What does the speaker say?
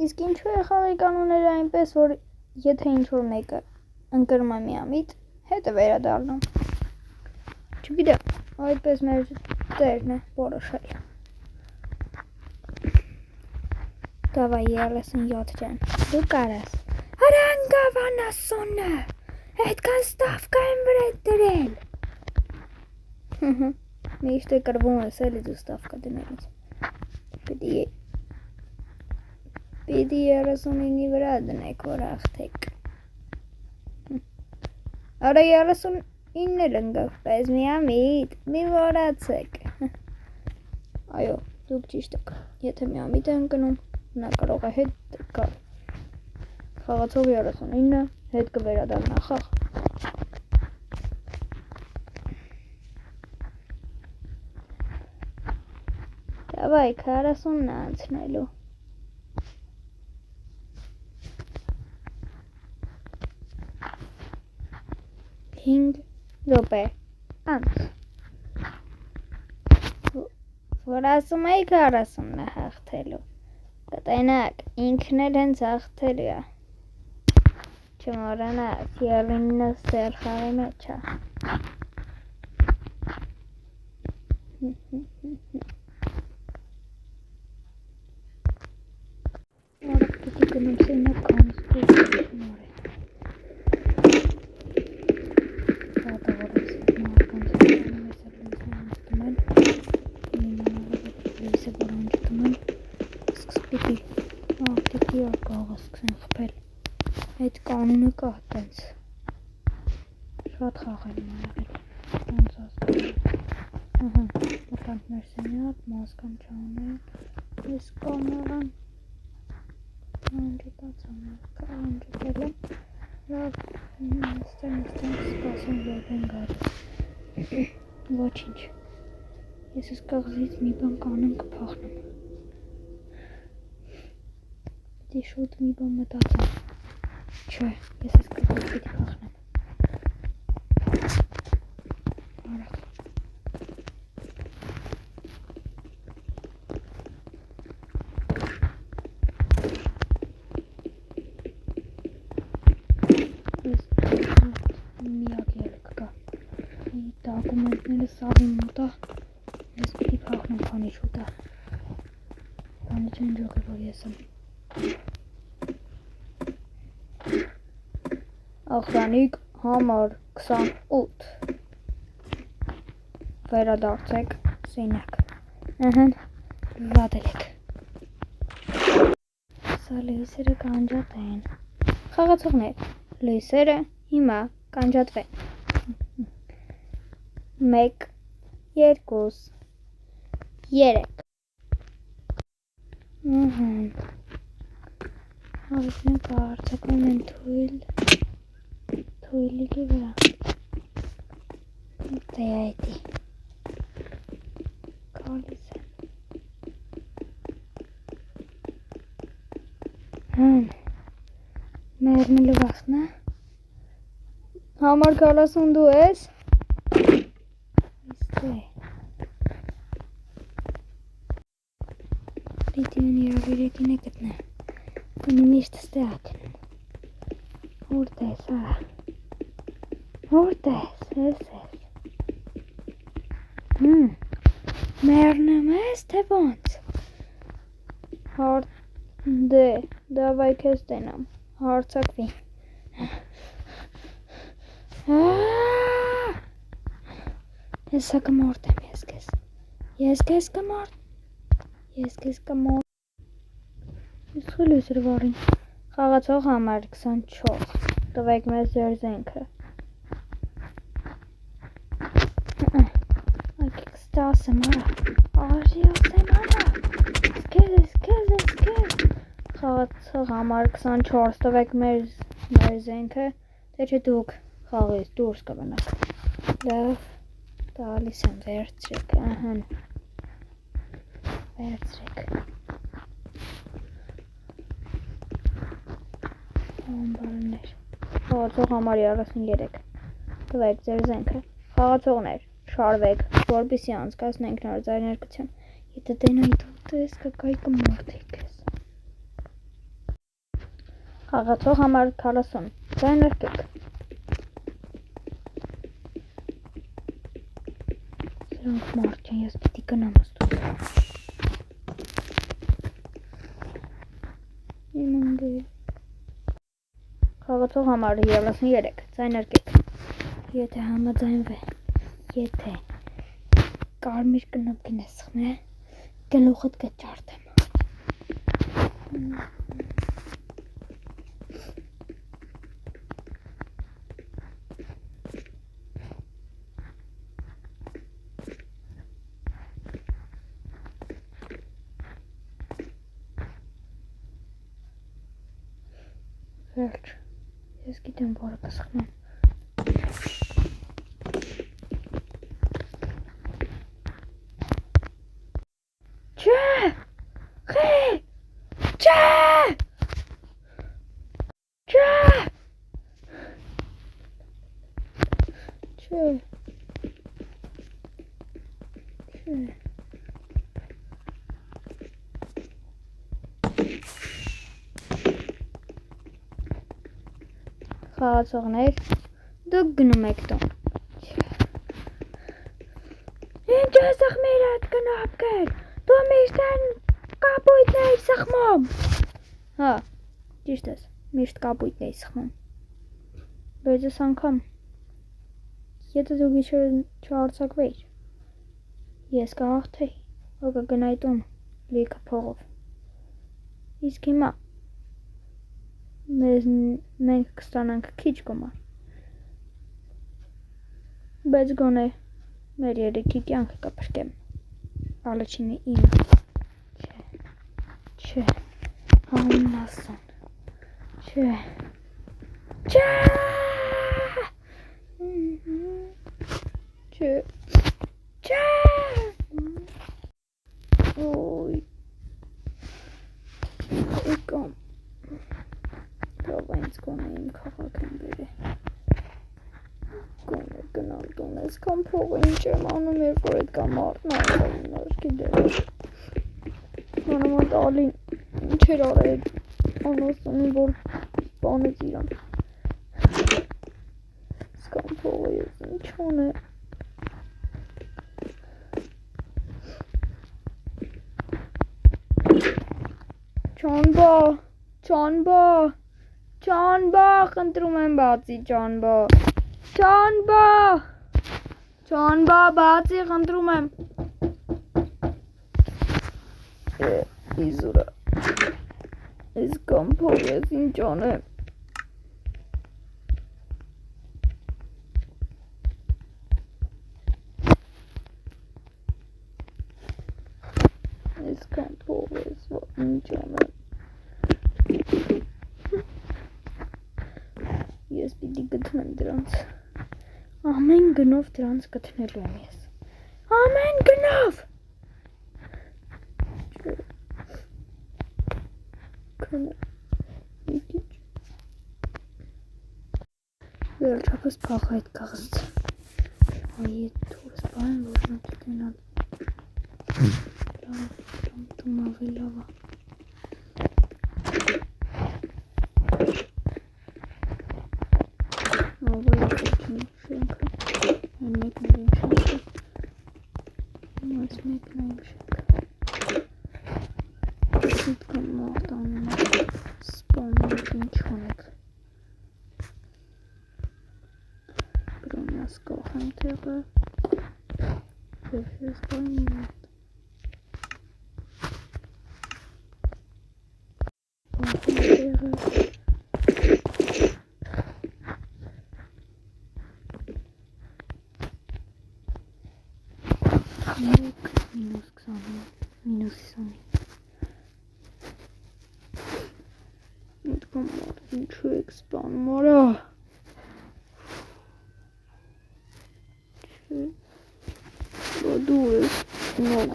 Իսկ ինչու է խաղի կանոնները այնպես, որ եթե ինչ-որ մեկը ընկրում է միամիտ, հետը վերադառնում։ Չգիտեմ, այդպես մեր տերն է որոշել։ Давай 37 ջան, դու կարաս։ Հրանգավան ասոնը, այդքան ստավկա եմ վրա դրել։ Միշտ է կրվում ես էլի դու ստավկա դնելից։ Պիտի 39-ի վրա դնեք, որ աղթեք։ Արա 39-ն էլ ընկավ, բայց միամիտ, մի որացեք։ Այո, դուք ճիշտ եք, եթե միամիտ է ընկնում, նա կարող է հետ գալ։ Խաղացող 39-ը հետ կվերադառնա խաղ։ Давай 40-ն անցնելու։ 5 րոպե անց։ Որ ասում էի 40-ն է հաղթելու։ Կտենակ, ինքն էլ հենց հաղթելու է։ Չմոռանաս, 9-ը սեր խաղի մեջ է։ Որը պիտի գնում սենակ կանս դուր մորե։ Այդ կանունը կա տենց շատ խաղեր եմ եղել մտանքներ սենյակ, մասկան չանել ես կամերան անջետացան անջետել եմ ստեն սպասում երբ են գալիս ոչինչ ես ես կաղզից մի բան կանեմ կփախնեմ դի շուտ մի բան մտածեմ Չէ, ես ես կրկոտ պիտի փախնեմ։ Արավ։ Ես միակ ելք կա։ Դակումենտները սաղին մոտ է։ Ես պիտի փախնեմ քանի շուտ է։ Բանի չեն ջոգի, որ ես եմ։ Ախրանիկ համար 28 վերադարձեք սենյակ վադելեք սա լույսերը կանջատեն խաղացողներ լույսերը հիմա կանջատվեն 1 2 3 Հարուսնենք արձակում են թույլիկի վրա դե այդի կալիս են մերնելու վախն է համար 40 դու ես պիտի ունի իրավիրեկին է գտնե միշտ ստեղ Որտե՞ս, արա, որտե՞ս, ես մերնում ես, թե ոնց, դե, դավայ կեզ տենամ, հարցակվի, ես սա կմորտեմ, ես կեզ կմորտ, ես խիլի սրվարին, խաղացող համար 24 տվեք մեզ ձեր զենքը ակեք ստասեմ արա արի ասեմ արա սկեզ խաղացող համար 24 տվեք մեր զենքը թե չէ դուք խաղից դուրս կմնաք լավ տալիս եմ վերցրեք վերցրեք Ամբարներ Խաղացող համար 33 Տվեք ձեր զենքը Խաղացողներ շարվեք որպեսզի անցկացնենք նոր ձայներկություն Եթե տենայի դու ես կգայի կմորթեի քեզ Խաղացող համար 40 ձայնարկեք սրանք մարդ չեն ես պիտի գնամ ստուր իմ ընգեր խաղացող համար 33 ձայնարկեք եթե համաձայնվե եթե կարմիր կնոպկին է սխմե գլուխդ կճարդեմ Վերջ, ես գիտեմ, որը կսխնեմ Չէ, խի, չէ, չէ, չէ, չէ Խաղացողներ, դուք գնում եք տուն։ Ինչ է սխմիր այդ կնոպկեր, դու միշտ են կապույտն էի սխմում։ Հա, ճիշտ ես, միշտ կապույտն էի սխմում։ Բայց ես անգամ, եթե դու գիշերը չհարձակվեիր, ես կհաղթեի, որ կգնայի տուն լիքը փողով։ Իսկ հիմա մենք կստանանք քիչ գումար բայց գոնե մեր երեքի կյանքը կփրկեմ ալեչինը իմը չէ համասան չէ օй եկամ Ինձ գոնե իմ քաղաք եմ բերի գոնե գնալ տուն այսքան փողը ինչ եմ անում երբ որ այդքան մարդն անգամ գիտեմ մանավանդ ալին ինչ էր արել անասունի որ սպանեց իրան այսքան փողը ես ինչ անեմ Ճանբա, խնդրում եմ բացի, ճանբա, բացի, խնդրում եմ իզուրա, իսկան փող ես ինչ անեմ իսկան փող ես, ինչ անեմ Ես պիտի գտնեմ դրանց ամեն գնով դրանց գտնելու եմ ես ամեն գնով վերջապես փախա այդ կաղցը այ այդ թուրս բան որ նա գտնալ դու ավելի լավ Minus 20, minus 20. Come on, tricks, spawn more. What do it? No,